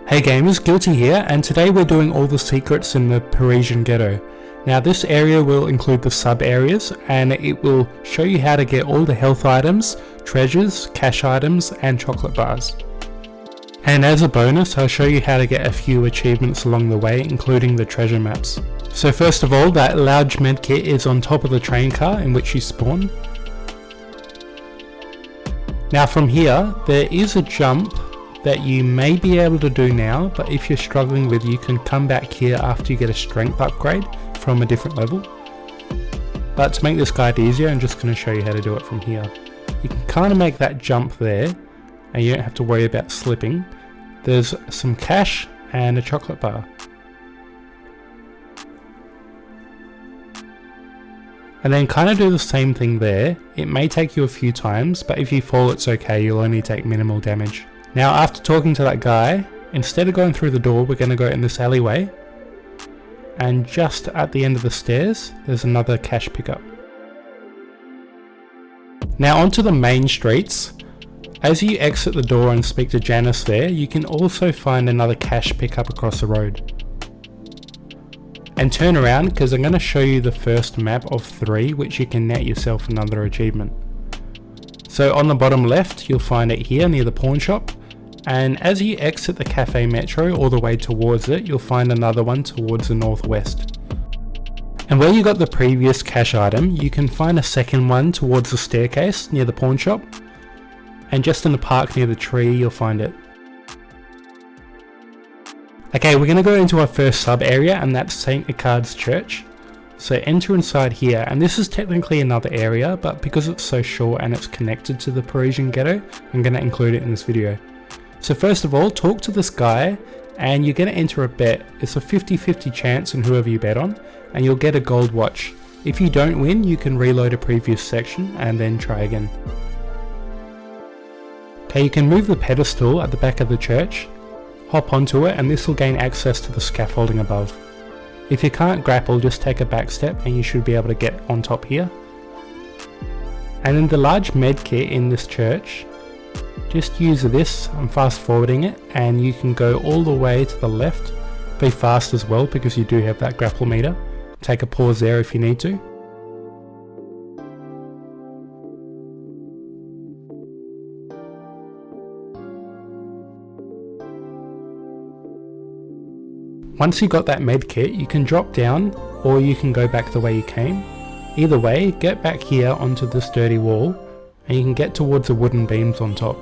Hey gamers, Guilty here, and today we're doing all the secrets in the Parisian Ghetto. Now this area will include the sub areas, and it will show you how to get all the health items, treasures, cash items, and chocolate bars. And as a bonus, I'll show you how to get a few achievements along the way, including the treasure maps. So first of all, that large medkit is on top of the train car in which you spawn. Now from here, there is a jump that you may be able to do now, but if you're struggling with, you can come back here after you get a strength upgrade from a different level. But to make this guide easier, I'm just going to show you how to do it from here. You can kind of make that jump there and you don't have to worry about slipping. There's some cash and a chocolate bar. And then kind of do the same thing there. It may take you a few times, but if you fall it's okay, you'll only take minimal damage. Now after talking to that guy, instead of going through the door, we're going to go in this alleyway, and just at the end of the stairs there's another cash pickup. Now onto the main streets. As you exit the door and speak to Janice there, you can also find another cash pickup across the road. And turn around because I'm going to show you the first map of 3 which you can net yourself another achievement. So on the bottom left you'll find it here near the pawn shop, and as you exit the Cafe Metro all the way towards it, you'll find another one towards the northwest. And where you got the previous cash item, you can find a second one towards the staircase near the pawn shop, and just in the park near the tree you'll find it. Okay, we're going to go into our first sub area, and that's St. Aicard's church. So enter inside here, and this is technically another area, but because it's so short and it's connected to the Parisian Ghetto, I'm going to include it in this video. So first of all, talk to this guy and you're going to enter a bet. It's a 50-50 chance on whoever you bet on, and you'll get a gold watch. If you don't win, you can reload a previous section and then try again. Okay, you can move the pedestal at the back of the church, hop onto it, and this will gain access to the scaffolding above. If you can't grapple, just take a back step and you should be able to get on top here. And then the large medkit in this church, just use this. I'm fast forwarding it, and you can go all the way to the left. Be fast as well because you do have that grapple meter. Take a pause there if you need to. Once you got that medkit, you can drop down or you can go back the way you came. Either way, get back here onto this sturdy wall and you can get towards the wooden beams on top.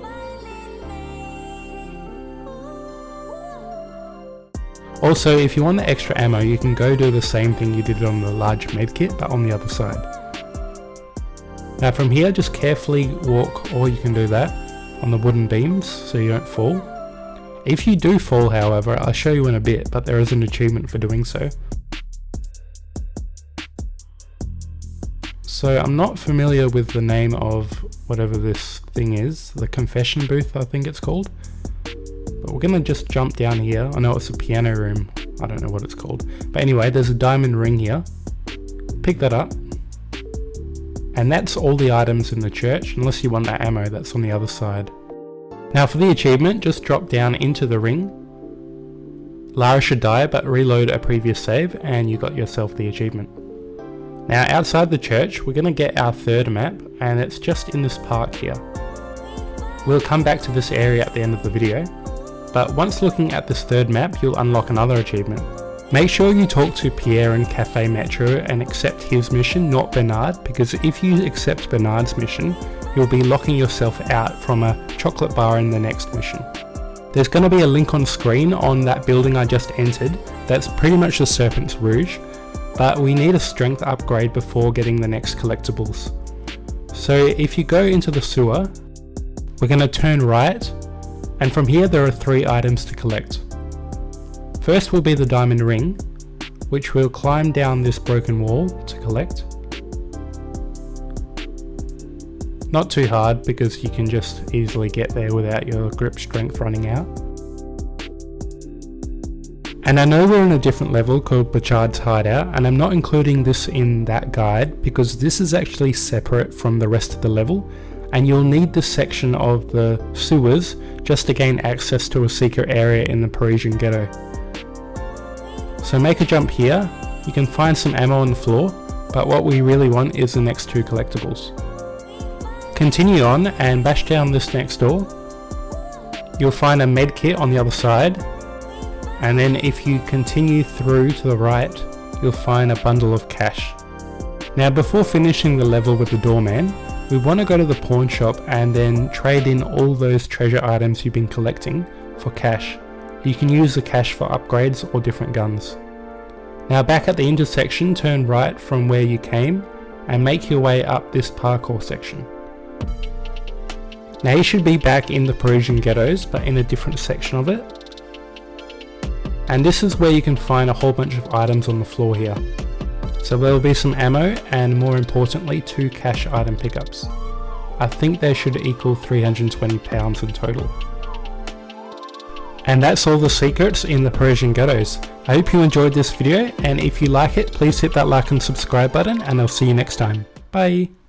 Also, if you want the extra ammo, you can go do the same thing you did on the large medkit, but on the other side. Now from here, just carefully walk, or you can do that, on the wooden beams so you don't fall. If you do fall, however, I'll show you in a bit, but there is an achievement for doing so. So I'm not familiar with the name of whatever this thing is, the confession booth I think it's called. But we're gonna just jump down here. I know it's a piano room, I don't know what it's called. But anyway, there's a diamond ring here. Pick that up. And that's all the items in the church, unless you want that ammo that's on the other side. Now for the achievement, just drop down into the ring. Lara should die, but reload a previous save and you got yourself the achievement. Now outside the church, we're going to get our third map, and it's just in this park here. We'll come back to this area at the end of the video, but once looking at this third map, you'll unlock another achievement. Make sure you talk to Pierre in Cafe Metro and accept his mission, not Bernard, because if you accept Bernard's mission, you'll be locking yourself out from a chocolate bar in the next mission. There's going to be a link on screen on that building I just entered. That's pretty much the Serpent's Rouge, but we need a strength upgrade before getting the next collectibles. So if you go into the sewer, we're going to turn right, and from here there are 3 items to collect. First will be the diamond ring, which we'll climb down this broken wall to collect. Not too hard because you can just easily get there without your grip strength running out. And I know we're in a different level called Bouchard's Hideout, and I'm not including this in that guide because this is actually separate from the rest of the level, and you'll need this section of the sewers just to gain access to a secret area in the Parisian Ghetto. So make a jump here. You can find some ammo on the floor, but what we really want is the next 2 collectibles. Continue on and bash down this next door. You'll find a med kit on the other side, and then if you continue through to the right, you'll find a bundle of cash. Now before finishing the level with the doorman, we want to go to the pawn shop and then trade in all those treasure items you've been collecting for cash. You can use the cash for upgrades or different guns. Now back at the intersection, turn right from where you came and make your way up this parkour section. Now you should be back in the Parisian Ghettos, but in a different section of it. And this is where you can find a whole bunch of items on the floor here. So there will be some ammo and, more importantly, 2 cash item pickups. I think they should equal £320 in total. And that's all the secrets in the Parisian Ghettos. I hope you enjoyed this video, and if you like it, please hit that like and subscribe button, and I'll see you next time. Bye!